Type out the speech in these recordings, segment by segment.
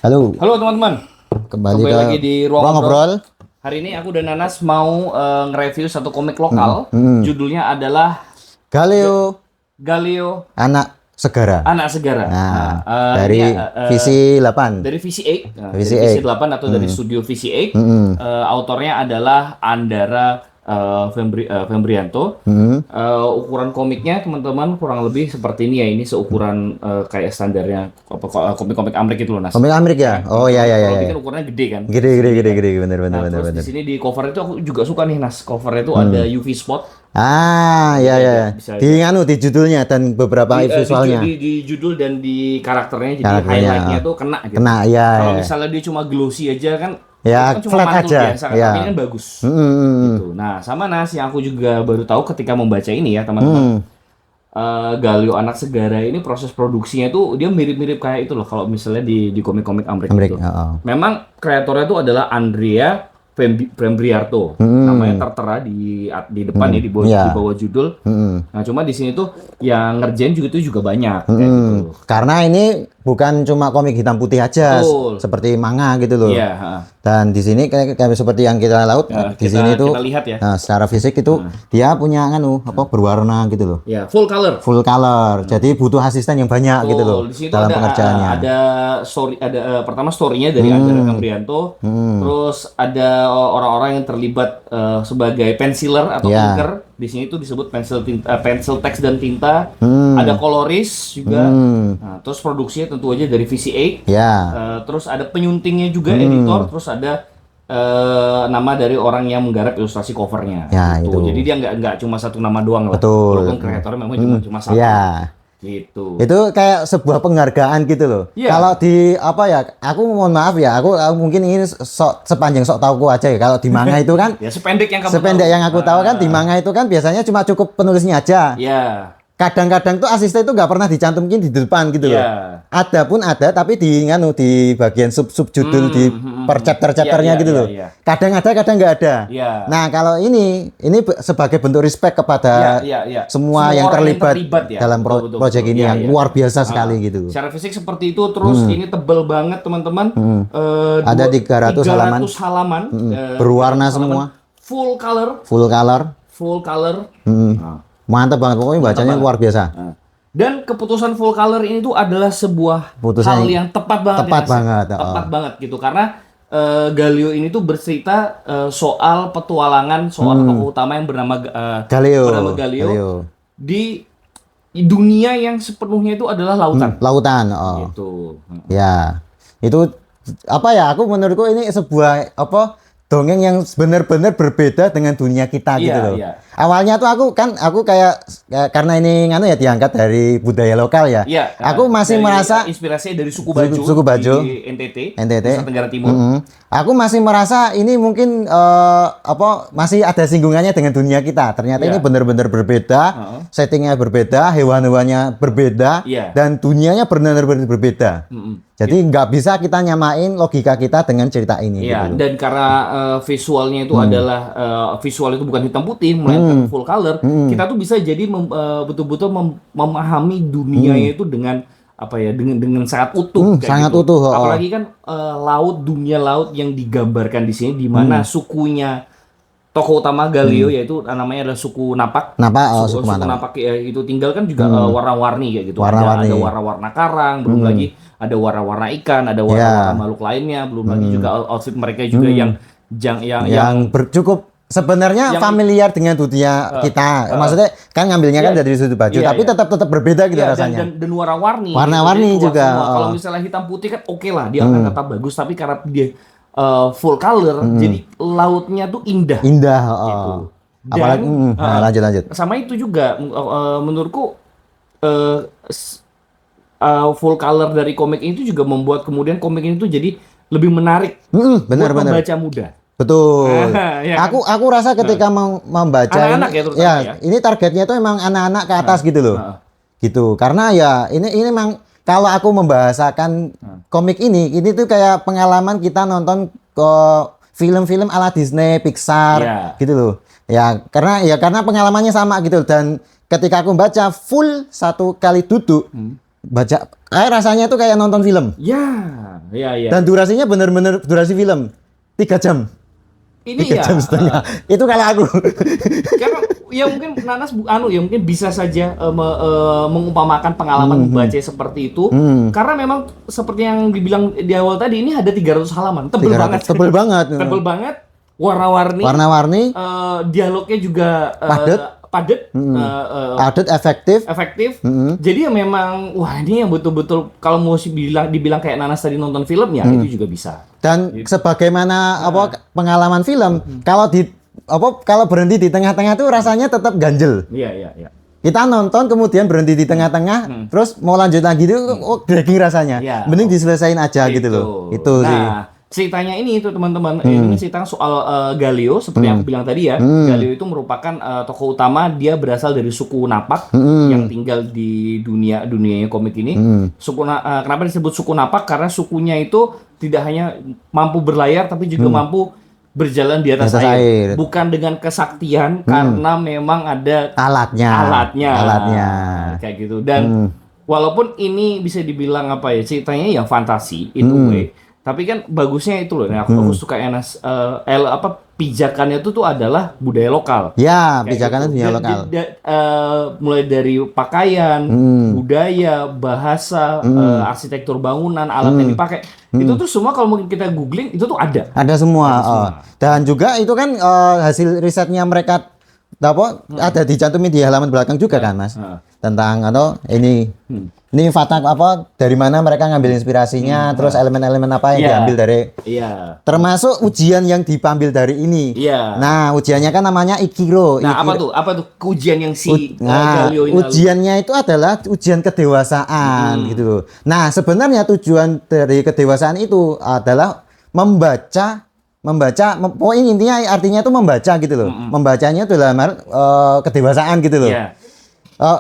Halo, Halo teman-teman, kembali lagi di Ruang Ruang Ngobrol. Ngobrol. Hari ini aku dan Nanas mau nge-review satu komik lokal. Judulnya adalah Galeo, Galio anak segara. Anak Segara. Nah, Ini dari Visi 8. dari VC8, Visi dari 8. VC8 atau dari studio VC8. Autornya adalah Andara Fembrianto. Ukuran komiknya teman-teman kurang lebih seperti ini ya. Ini seukuran kayak standarnya komik-komik Amerika itu loh, Nas. Komik Amerika ya? Oh iya iya iya. Komik kan ukurannya gede kan. Gede gede gede gede bener bener Nah, bener terus bener. di sini di cover itu aku juga suka nih, Nas. Covernya itu ada UV spot. Ah iya iya. Bisa Di di judulnya dan beberapa visualnya. Di judul dan di karakternya, jadi Karakternya, highlightnya tuh kena gitu. Kena ya. Kalau Ya. misalnya dia cuma glossy aja kan, Ya, itu kan cuma flat mantul aja. biasa, Ya. tapi ini kan bagus. Gitu. Nah, sama Nas yang aku juga baru tahu ketika membaca ini ya, teman-teman. Galio Anak Segara ini proses produksinya tuh dia mirip-mirip kayak itu loh kalau misalnya di komik-komik Amerika itu. Memang kreatornya itu adalah Andrea Fembriarto. Namanya tertera di depan ya, di bawah judul. Nah, cuma di sini tuh yang ngerjain juga itu juga banyak kayak gitu. Karena ini bukan cuma komik hitam putih aja, seperti manga gitu loh. Iya, Dan di sini kayak seperti yang kita laut di sini tuh lihat ya. Nah, secara fisik itu dia punya berwarna gitu loh. Ya, full color. Full color. Jadi butuh asisten yang banyak gitu loh Di situ dalam pengerjaannya. Ada story, pertama story-nya dari Andrea Cambrianto. Terus ada orang-orang yang terlibat sebagai penciler atau inker. Di sini tuh disebut pencil teks dan tinta. Ada koloris juga. Nah, terus produksinya tentu aja dari VC8. Terus ada penyuntingnya juga, editor. Terus ada nama dari orang yang menggarap ilustrasi covernya. Gitu. Jadi dia nggak cuma satu nama doang lah. Betul. Walaupun kreatornya memang cuma satu. Gitu. Itu kayak sebuah penghargaan gitu loh. Kalau di aku mohon maaf ya, aku mungkin ini sepanjang sok tahuku aja ya. Kalau di manga itu kan ya sependek yang aku tahu kan di manga itu kan biasanya cuma cukup penulisnya aja. Kadang-kadang tuh asisten itu nggak pernah dicantumkin di depan gitu loh. Ada pun ada, tapi di bagian sub judul di per chapter-chapternya gitu loh. Kadang ada, kadang nggak ada. Nah kalau ini sebagai bentuk respect kepada semua yang terlibat ya. dalam proyek ini yang luar biasa sekali gitu. Secara fisik seperti itu, terus ini tebel banget teman-teman. Ada 300 halaman. Berwarna semua. Full color. Mantap banget, pokoknya bacanya luar biasa. Dan keputusan full color ini tuh adalah sebuah hal yang tepat banget. Tepat banget gitu, karena Galio ini tuh bercerita soal petualangan tokoh utama yang bernama Galio di dunia yang sepenuhnya itu adalah lautan. Gitu. Ya, itu aku menurutku ini sebuah dongeng yang benar-benar berbeda dengan dunia kita gitu loh. Awalnya tuh aku kayak karena ini diangkat dari budaya lokal ya. Aku masih merasa inspirasinya dari suku Bajo di NTT, Nusa Tenggara Timur. Aku masih merasa ini mungkin masih ada singgungannya dengan dunia kita. Ternyata ini benar-benar berbeda, settingnya berbeda, hewan-hewannya berbeda, dan dunianya benar-benar berbeda. Jadi nggak bisa kita nyamain logika kita dengan cerita ini. Gitu. Dan karena visualnya itu adalah visual itu bukan hitam putih, melainkan full color, kita tuh bisa jadi betul-betul memahami dunianya itu dengan dengan sangat utuh. Sangat gitu. utuh. Apalagi kan dunia laut yang digambarkan di sini, di mana sukunya tokoh utama Galio yaitu namanya adalah suku Napak. Suku Napak ya, itu tinggal kan juga warna-warni kayak gitu. Ada warna-warna karang, belum lagi ada warna-warna ikan, ada warna-warna makhluk lainnya, belum lagi juga outfit mereka juga yang cukup sebenarnya familiar dengan dunia kita. Maksudnya kan ngambilnya kan dari sudut baju, tapi tetap berbeda gitu rasanya. Dan warna-warni. Warna-warni juga. Kalau misalnya hitam putih kan oke lah, dia akan tetap bagus, tapi karena dia full color, jadi lautnya tuh indah. Gitu. Apalagi lanjut. Sama itu juga menurutku full color dari komik itu juga membuat kemudian komik ini tuh jadi lebih menarik buat pembaca muda. Betul. Aku rasa ketika membaca anak-anak ini targetnya tuh emang anak-anak ke atas gitu loh. Gitu. Karena ini memang kalau aku membahasakan komik ini tuh kayak pengalaman kita nonton ke film-film ala Disney, Pixar gitu loh. Karena pengalamannya sama gitu, dan ketika aku baca full satu kali duduk baca kayak rasanya tuh kayak nonton film. Ya. Dan durasinya bener-bener durasi film 3 jam. Ini 3 jam setengah. Itu kalau aku. Karena ya mungkin Nanas ya mungkin bisa saja mengumpamakan pengalaman membaca seperti itu. Karena memang seperti yang dibilang di awal tadi, ini ada 300 halaman. Tebel banget. Warna-warni. Dialognya juga padat, efektif. Jadi ya memang wah, ini yang betul-betul kalau mau dibilang kayak Nanas tadi nonton film ya itu juga bisa. Dan sebagaimana pengalaman film, kalau berhenti di tengah-tengah tuh rasanya tetap ganjel. Iya. Kita nonton kemudian berhenti di tengah-tengah, terus mau lanjut lagi itu dragging rasanya. Mending diselesain aja gitu loh. Itu sih. Ceritanya ini itu teman-teman, ini cerita soal Galio seperti yang aku bilang tadi ya. Galio itu merupakan tokoh utama, dia berasal dari suku Napak yang tinggal di dunianya komik ini. Kenapa disebut suku Napak? Karena sukunya itu tidak hanya mampu berlayar tapi juga mampu berjalan di atas air. Bukan dengan kesaktian karena memang ada alatnya. Kayak gitu. Dan walaupun ini bisa dibilang ceritanya yang fantasi itu tapi kan bagusnya itu loh. Nah, aku suka pijakannya itu tuh adalah budaya lokal. Ya, pijakannya budaya lokal. Mulai dari pakaian, budaya, bahasa, arsitektur bangunan, alat yang dipakai. Itu tuh semua kalau mungkin kita googling itu tuh ada. Ada semua. Dan juga itu kan hasil risetnya mereka ada dicantumin di halaman belakang juga kan, Mas. Tentang ini fakta dari mana mereka ngambil inspirasinya, terus elemen-elemen apa yang diambil dari termasuk ujian yang diambil dari ini. Nah, ujiannya kan namanya Ikiro. Nah, apa tuh ujian yang Galio ini ujiannya itu adalah ujian kedewasaan gitu. Nah, sebenarnya tujuan dari kedewasaan itu adalah membaca poin intinya artinya itu membaca gitu loh. Membacanya itu dalam kedewasaan gitu loh.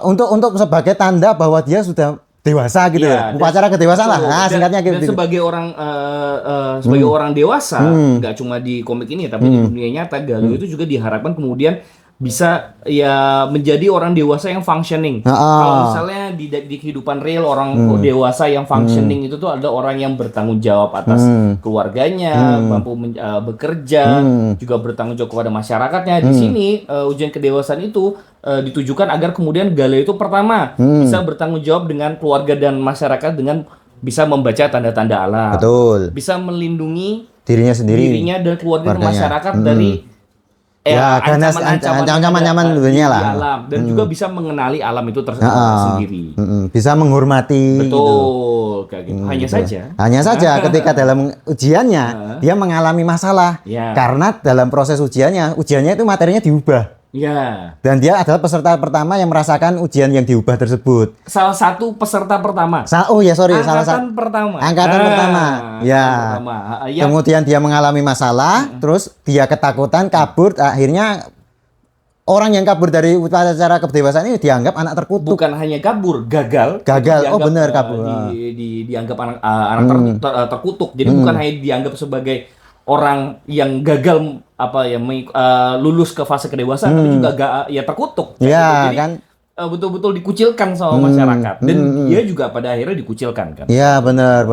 Untuk sebagai tanda bahwa dia sudah dewasa gitu loh. Upacara kedewasaan lah. Nah, singkatnya gitu. Dan sebagai orang dewasa, nggak cuma di komik ini tapi di dunia nyata, Galio itu juga diharapkan kemudian bisa ya menjadi orang dewasa yang functioning. Kalau misalnya di kehidupan real orang dewasa yang functioning itu tuh ada orang yang bertanggung jawab atas keluarganya, mampu bekerja, juga bertanggung jawab kepada masyarakatnya. Di sini ujian kedewasaan itu ditujukan agar kemudian Galio itu pertama bisa bertanggung jawab dengan keluarga dan masyarakat dengan bisa membaca tanda-tanda alam. Betul. Bisa melindungi dirinya dan keluarga dan masyarakat dari ancaman dunia lah. Alam. Dan juga bisa mengenali alam itu sendiri. Bisa menghormati. Betul, kayak gitu. Hanya saja ketika dalam ujiannya dia mengalami masalah. Karena dalam proses ujiannya itu materinya diubah. Dan dia adalah peserta pertama yang merasakan ujian yang diubah tersebut. Salah satu peserta pertama. Angkatan pertama. Kemudian dia mengalami masalah, terus dia ketakutan, kabur. Akhirnya orang yang kabur dari upacara kedewasaan ini dianggap anak terkutuk. Bukan hanya kabur, gagal. Benar kabur. Dianggap anak terkutuk. Jadi bukan hanya dianggap sebagai orang yang gagal lulus ke fase kedewasaan, tapi juga terkutuk. Jadi, kan betul-betul dikucilkan sama masyarakat dan dia juga pada akhirnya dikucilkan kan. Iya, benar.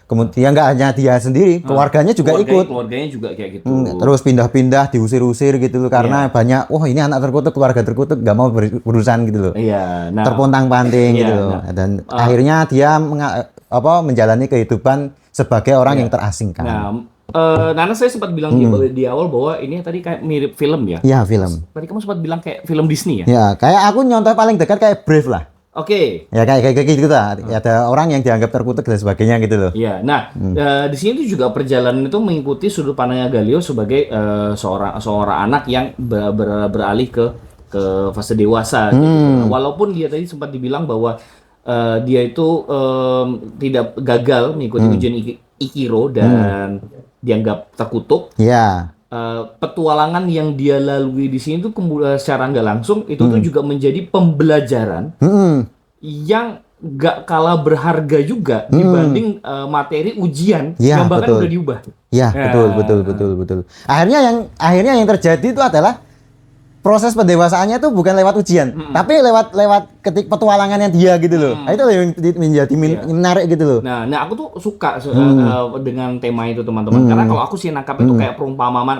Kemudian nggak hanya dia sendiri, keluarganya juga ikut. Keluarganya juga kayak gitu. Terus pindah-pindah, diusir-usir gitu loh karena banyak ini anak terkutuk, keluarga terkutuk nggak mau berurusan gitu loh. Terpontang-panting gitu loh. Dan akhirnya dia menjalani kehidupan sebagai orang yang terasingkan. Nana saya sempat bilang di awal bahwa ini tadi kayak mirip film ya. Iya, film. Tadi kamu sempat bilang kayak film Disney ya? Ya, kayak aku nyontoh paling dekat kayak Brave lah. Oke. Ya kayak gitu lah. Ada orang yang dianggap terkutuk dan sebagainya gitu loh. Iya. Nah, di sini tuh juga perjalanan itu mengikuti sudut pandangnya Galio sebagai seorang anak yang beralih ke fase dewasa. Gitu. Walaupun dia tadi sempat dibilang bahwa dia itu tidak gagal mengikuti ujian Ikiro dan dianggap terkutuk. Petualangan yang dia lalui di sini tuh secara nggak langsung itu tuh juga menjadi pembelajaran yang nggak kalah berharga juga dibanding materi ujian yang bahkan udah diubah. Betul. Akhirnya yang terjadi itu adalah proses pendewasaannya tuh bukan lewat ujian, tapi lewat ketik petualangannya dia gitu loh. Nah, itu yang menjadi menarik gitu loh. Nah, aku tuh suka dengan tema itu teman-teman, karena kalau aku sih nangkap itu kayak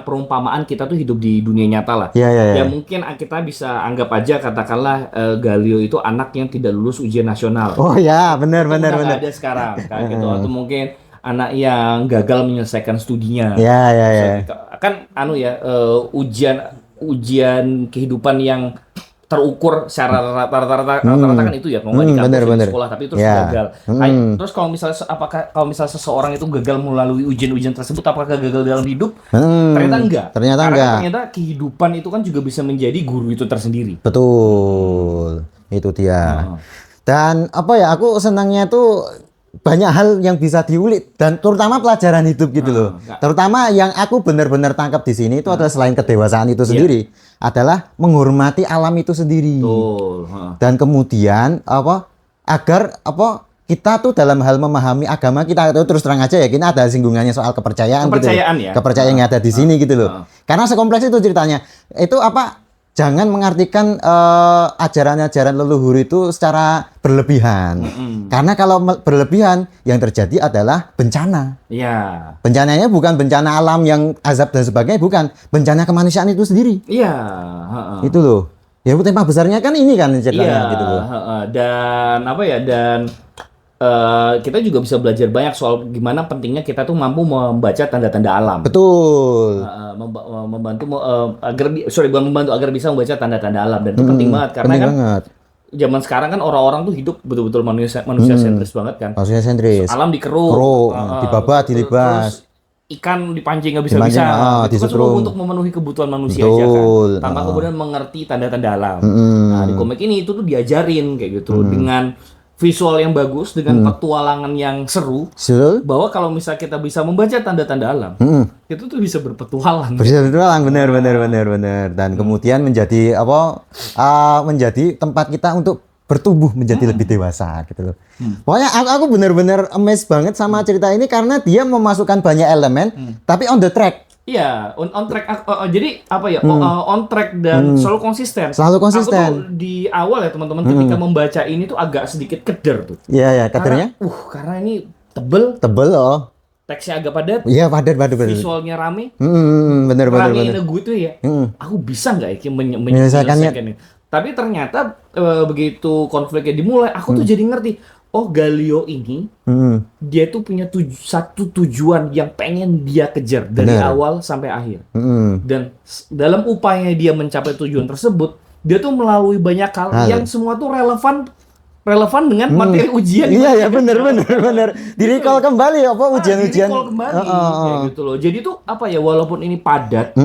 perumpamaan kita tuh hidup di dunia nyata lah. Ya mungkin kita bisa anggap aja katakanlah Galio itu anak yang tidak lulus ujian nasional. Oh ya, benar. Ada sekarang kayak gitu, atau mungkin anak yang gagal menyelesaikan studinya. Ya. Kan ujian kehidupan yang terukur secara rata-rata kan itu ya, kalau nggak di kampus di sekolah, tapi terus gagal. Terus kalau misalnya seseorang itu gagal melalui ujian-ujian tersebut, apakah gagal dalam hidup? Ternyata enggak. Ternyata kehidupan itu kan juga bisa menjadi guru itu tersendiri. Betul, itu dia. Dan aku senangnya tuh banyak hal yang bisa diulik, dan terutama pelajaran hidup gitu loh. Terutama yang aku benar-benar tangkap di sini itu adalah selain kedewasaan itu sendiri, adalah menghormati alam itu sendiri. Dan kemudian agar kita tuh dalam hal memahami agama kita itu terus terang aja ya, kita ada singgungannya soal kepercayaan gitu. Kepercayaan yang ada di sini gitu loh. Karena sekompleks itu ceritanya. Itu jangan mengartikan ajaran-ajaran leluhur itu secara berlebihan. Karena kalau berlebihan, yang terjadi adalah bencana. Bencananya bukan bencana alam yang azab dan sebagainya, bukan. Bencana kemanusiaan itu sendiri. Itu loh. Ya tema besarnya kan ini kan ceritanya gitu loh. Dan kita juga bisa belajar banyak soal gimana pentingnya kita tuh mampu membaca tanda-tanda alam. Betul. Membantu agar bisa membaca tanda-tanda alam, dan itu penting banget karena kan zaman sekarang kan orang-orang tuh hidup betul-betul manusia sentris banget kan. Manusia sentris. Alam dikeruk, dibabat, dilibas. Ikan dipancing nggak bisa-bisa. Itu kan semua untuk memenuhi kebutuhan manusia aja kan. Tanpa kemudian mengerti tanda-tanda alam. Nah, di komik ini itu tuh diajarin kayak gitu dengan visual yang bagus, dengan petualangan yang seru, bahwa kalau misalnya kita bisa membaca tanda-tanda alam, itu tuh bisa berpetualang. Benar. Dan kemudian menjadi menjadi tempat kita untuk bertumbuh menjadi lebih dewasa gitu loh. Pokoknya aku benar-benar amazed banget sama cerita ini karena dia memasukkan banyak elemen, tapi on the track. Iya, on track. Jadi on track dan selalu konsisten. Aku tuh di awal ya teman-teman, ketika membaca ini tuh agak sedikit keder tuh. Iya, kedernya. Karena ini tebel loh. Teksnya agak padat. Iya, padat. Visualnya rame. Bener. Gue tuh ya. Aku bisa nggak ya menyelesaikan ini? Tapi ternyata begitu konfliknya dimulai, aku tuh jadi ngerti. Oh, Galio ini dia tuh punya satu tujuan yang pengen dia kejar dari awal sampai akhir. Dan dalam upaya dia mencapai tujuan tersebut, dia tuh melalui banyak hal yang semua tuh relevan dengan materi ujian. Iya, benar. Di-recall kembali ujian-ujian. Di-recall kembali kayak gitu loh. Jadi tuh walaupun ini padat,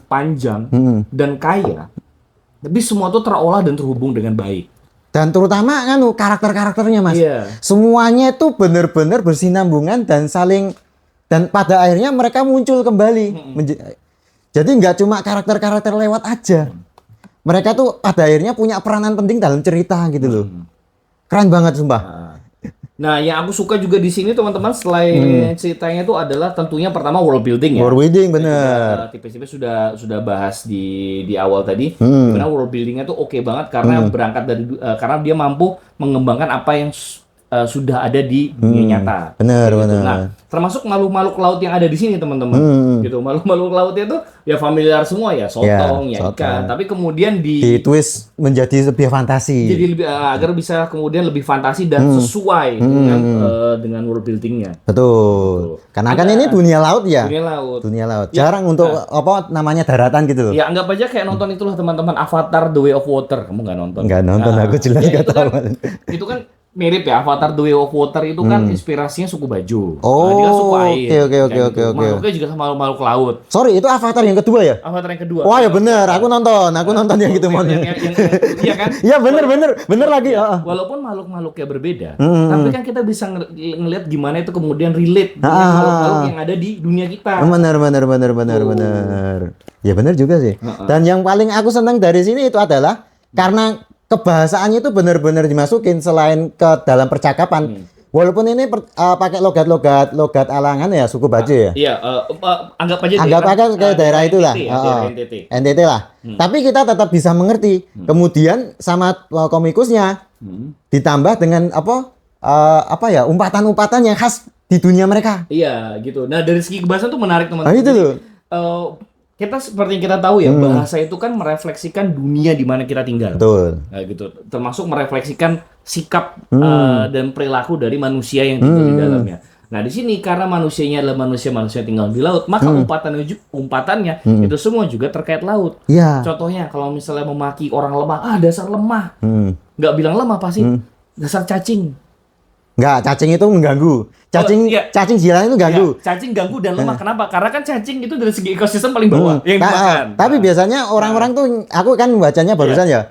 panjang dan kaya, tapi semua tuh terolah dan terhubung dengan baik. Dan terutama kan karakter-karakternya Mas. Semuanya itu benar-benar bersinambungan dan pada akhirnya mereka muncul kembali. Jadi nggak cuma karakter-karakter lewat aja. Mereka tuh pada akhirnya punya peranan penting dalam cerita gitu loh. Keren banget sumpah. Nah, yang aku suka juga di sini teman-teman, selain ceritanya itu adalah tentunya pertama world building ya. World building bener. Tipis-tipis sudah bahas di awal tadi. Karena world buildingnya tuh oke banget karena berangkat dari karena dia mampu mengembangkan apa yang sudah ada di dunia nyata. Bener. Nah, termasuk makhluk-makhluk laut yang ada di sini teman-teman. Gitu. Makhluk-makhluk lautnya tuh ya familiar semua ya, sotong, ikan. Tapi kemudian di twist menjadi lebih fantasi. Jadi lebih agar bisa kemudian lebih fantasi dan sesuai dengan world buildingnya. Betul. Karena kan ini dunia laut ya. Dunia laut. Jarang untuk namanya daratan gitu loh. Ya anggap aja kayak nonton itulah teman-teman, Avatar The Way of Water. Kamu nggak nonton? Nggak nonton, aku jelas nggak tahu. Itu kan mirip ya, Avatar The Way of Water itu kan inspirasinya suku Bajo. Oh, dia kan suku air. Oke. Makhluknya juga sama makhluk laut. Sorry, itu Avatar yang kedua ya? Avatar yang kedua. Wah, ya bener, aku nonton yang gitu mau. Iya kan? Iya bener lagi. Walaupun makhluk-makhluknya berbeda, tapi kan kita bisa ngelihat gimana itu kemudian relate dengan makhluk-makhluk yang ada di dunia kita. Bener. Ya bener juga sih. Dan yang paling aku senang dari sini itu adalah karena kebahasaannya itu benar-benar dimasukin selain ke dalam percakapan. Walaupun ini pakai logat alangan ya, suku Bajo ya. Iya, anggap aja kayak daerah itulah. NTT lah. Tapi kita tetap bisa mengerti. Kemudian sama komikusnya ditambah dengan apa ya, umpatan-umpatan yang khas di dunia mereka. Iya, gitu. Nah, dari segi kebahasan tuh menarik, teman-teman. Nah, itu loh. Kita seperti yang kita tahu ya, bahasa itu kan merefleksikan dunia di mana kita tinggal. Betul. Nah, gitu. Termasuk merefleksikan sikap dan perilaku dari manusia yang tinggal di dalamnya. Nah, di sini karena manusianya adalah manusia tinggal di laut, maka umpatannya itu semua juga terkait laut. Yeah. Contohnya kalau misalnya memaki orang lemah, dasar lemah. Nggak bilang lemah pasti, dasar cacing. Nggak, cacing itu mengganggu. Cacing jiran itu ganggu. Ya, cacing ganggu dan lemah. Kenapa? Karena kan cacing itu dari segi ekosistem paling bawah yang dimakan. Tapi biasanya orang-orang tuh, aku kan bacanya barusan ya.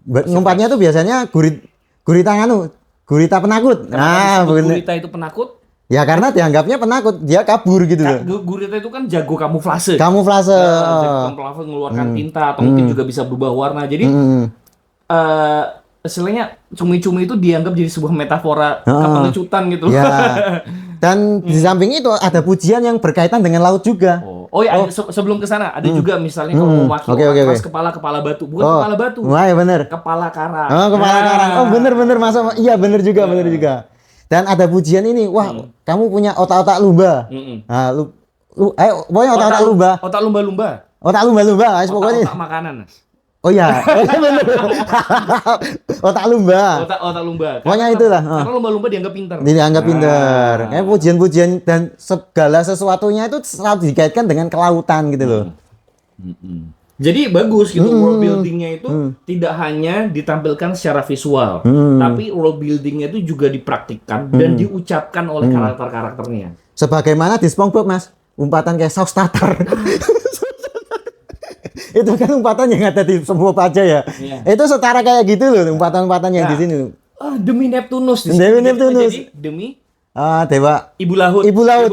Ngumpatnya tuh biasanya gurita penakut. Gurita itu penakut? Ya karena dianggapnya penakut, dia kabur gitu loh. Gurita itu kan jago kamuflase. Jago kamuflase mengeluarkan tinta atau mungkin juga bisa berubah warna. Jadi istilahnya cumi-cumi itu dianggap jadi sebuah metafora kepengecutan gitu. Ya. Dan di samping itu ada pujian yang berkaitan dengan laut juga. Sebelum ke sana ada juga misalnya kalau mau maki orang keras kepala batu, bukan kepala batu. Wah, ya benar. Kepala karang. Kepala karang. Benar masuk. Iya, benar juga. Dan ada pujian ini, wah, kamu punya otak-otak lumba. Nah, pokoknya otak-otak lumba. Otak lumba-lumba. Otak lumba-lumba, pokoknya. Otak makanan. Oh iya, benar. Otak lumba. Otak lumba. Pokoknya itulah. Karena lumba-lumba dianggap pintar. Dianggap pintar. Kayak pujian-pujian dan segala sesuatunya itu selalu dikaitkan dengan kelautan gitu loh. Jadi bagus gitu, world buildingnya itu tidak hanya ditampilkan secara visual, tapi world buildingnya itu juga dipraktikkan dan diucapkan oleh karakter-karakternya. Sebagaimana di SpongeBob, Mas, umpatan kayak saus tartar. Itu kan umpatan yang ada di semua aja ya. Itu setara kayak gitu loh, umpatan-umpatan yang di sini. Demi Neptunus. Demi Neptunus. Jadi demi dewa Ibu Laut. Ibu Laut.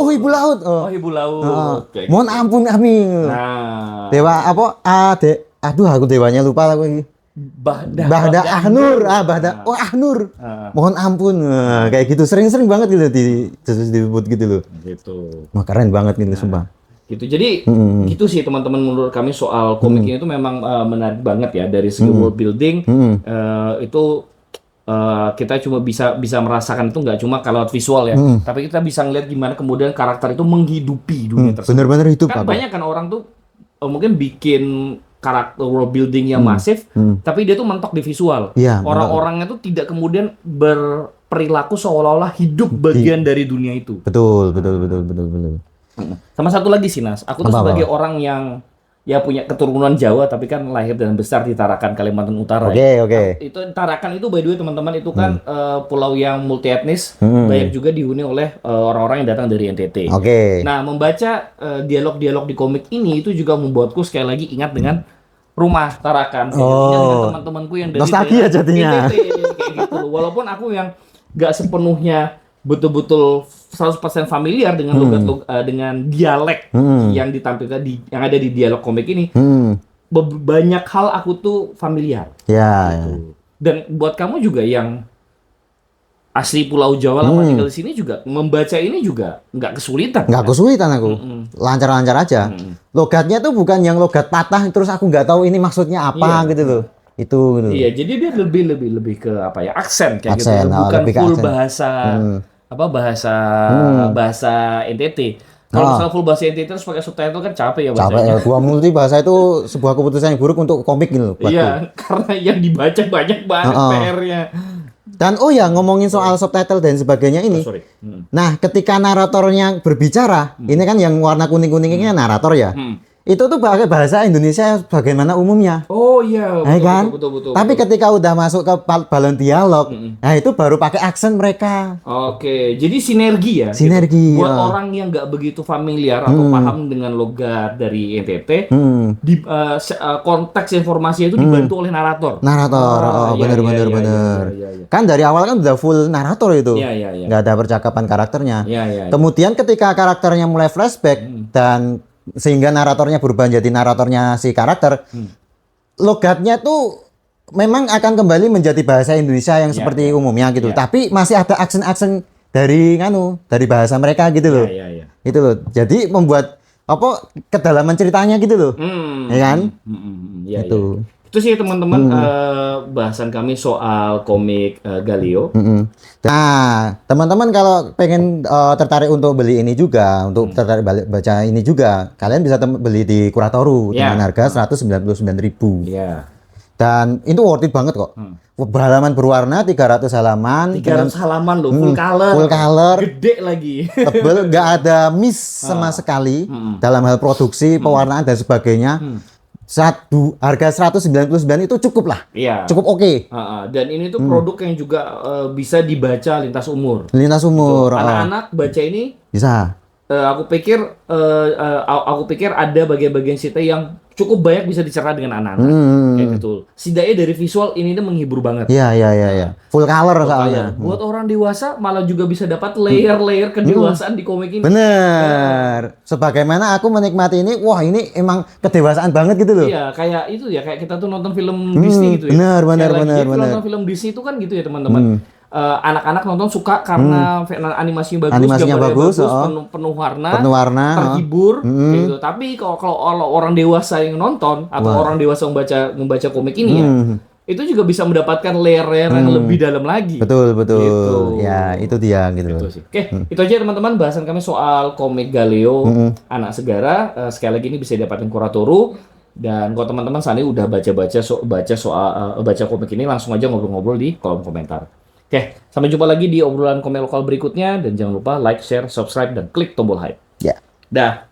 Oh, Ibu Laut. Ibu Laut. Mohon ampun kami. Dewa apa? Aduh, aku dewanya lupa aku ini. Bahda Ahnur. Ahnur. Mohon ampun. Kayak gitu sering-sering banget gitu disebut gitu loh. Gitu. Keren banget gitu sumpah. Gitu. Jadi gitu sih teman-teman, menurut kami soal komik ini tuh memang menarik banget ya dari segi world building. Itu kita cuma bisa merasakan itu nggak cuma kalau visual ya, tapi kita bisa ngeliat gimana kemudian karakter itu menghidupi dunia tersebut. Bener-bener hidup. Kan banyak kan orang tuh mungkin bikin karakter world building yang masif, tapi dia tuh mentok di visual. Orang-orangnya tuh tidak kemudian berperilaku seolah-olah hidup bagian dari dunia itu. Betul. Sama satu lagi sih, Nas, aku tuh sebagai orang yang ya punya keturunan Jawa tapi kan lahir dan besar di Tarakan, Kalimantan Utara. Oke. Itu Tarakan itu by the way teman-teman itu kan pulau yang multi etnis, banyak juga dihuni oleh orang-orang yang datang dari NTT. Nah, membaca dialog-dialog di komik ini itu juga membuatku sekali lagi ingat dengan rumah Tarakan. Dengan teman-temanku yang dari nostalgia jadinya. NTT kayak gitu. Walaupun aku yang gak sepenuhnya betul-betul 100% familiar dengan dengan dialek yang ditampilkan yang ada di dialog komik ini. Banyak hal aku tuh familiar. Gitu. Dan buat kamu juga yang asli Pulau Jawa lama tinggal di sini juga membaca ini juga nggak kesulitan. Nggak kesulitan aku. Lancar-lancar aja. Logatnya tuh bukan yang logat patah terus aku nggak tahu ini maksudnya apa gitu loh. Itu gitu. Iya, jadi dia lebih ke apa ya? Aksen kayak gitu. Bukan full bahasa bahasa NTT. Kalau misalnya full bahasa NTT terus pakai subtitle kan capek ya bacanya. Capek ya. Gua multi bahasa itu sebuah keputusan yang buruk untuk komik gitu. Iya, karena yang dibaca banyak banget PR-nya. Dan ngomongin soal subtitle dan sebagainya ini. Nah, ketika naratornya berbicara, ini kan yang warna kuning-kuning ini narator ya. Itu tuh pakai bahasa Indonesia bagaimana umumnya. Oh iya, betul. Tapi ketika udah masuk ke balon dialog, nah itu baru pakai aksen mereka. Oke, jadi sinergi ya. Sinergi. Gitu. Buat orang yang nggak begitu familiar atau paham dengan logat dari NTT, di konteks informasi itu dibantu oleh narator. Bener. Kan dari awal kan udah full narator itu. Nggak ada percakapan karakternya. Kemudian ketika karakternya mulai flashback dan sehingga naratornya berubah jadi naratornya si karakter, logatnya tuh memang akan kembali menjadi bahasa Indonesia yang seperti umumnya gitu. Tapi masih ada aksen-aksen dari bahasa mereka gitu loh. Itu loh. Jadi membuat apa kedalaman ceritanya gitu loh. Ya kan? Itu. Itu sih teman-teman bahasan kami soal komik Galio. Nah, teman-teman kalau pengen tertarik untuk beli ini juga, untuk tertarik baca ini juga, kalian bisa beli di Kuratoru dengan harga 199.000. Dan itu worth it banget kok. Berhalaman berwarna 300 halaman. 300 halaman loh, full color. Full color. Gede lagi. Tebel, nggak ada miss sama sekali dalam hal produksi, pewarnaan dan sebagainya. Harga 199 itu cukup lah. Cukup oke. Dan ini tuh produk yang juga bisa dibaca lintas umur. Lintas umur. Anak-anak baca ini bisa. Aku pikir ada bagian-bagian cerita yang cukup banyak bisa dicerna dengan anak-anak. Kayak gitu. Setidaknya dari visual ini menghibur banget. Iya. Full color soalnya. Buat orang dewasa malah juga bisa dapat layer-layer kedewasaan di komik ini. Bener. Sebagaimana aku menikmati ini, wah ini emang kedewasaan banget gitu loh. Iya, kayak itu ya, kayak kita tuh nonton film Disney gitu ya. Bener. Nonton film Disney itu kan gitu ya teman-teman. Anak-anak nonton suka karena animasinya bagus, penuh warna, terhibur, gitu. Tapi kalau orang dewasa yang nonton atau orang dewasa membaca komik ini ya, itu juga bisa mendapatkan layer-layer yang lebih dalam lagi. Betul. Gitu. Ya, itu dia gitu. Itu sih. Oke, itu aja teman-teman bahasan kami soal komik Galio Anak Segara. Sekali lagi ini bisa didapatkan Kuratoru. Dan kalau teman-teman saat ini udah baca komik ini, langsung aja ngobrol-ngobrol di kolom komentar. Oke, sampai jumpa lagi di obrolan komik lokal berikutnya. Dan jangan lupa like, share, subscribe, dan klik tombol hype. Ya. Dah.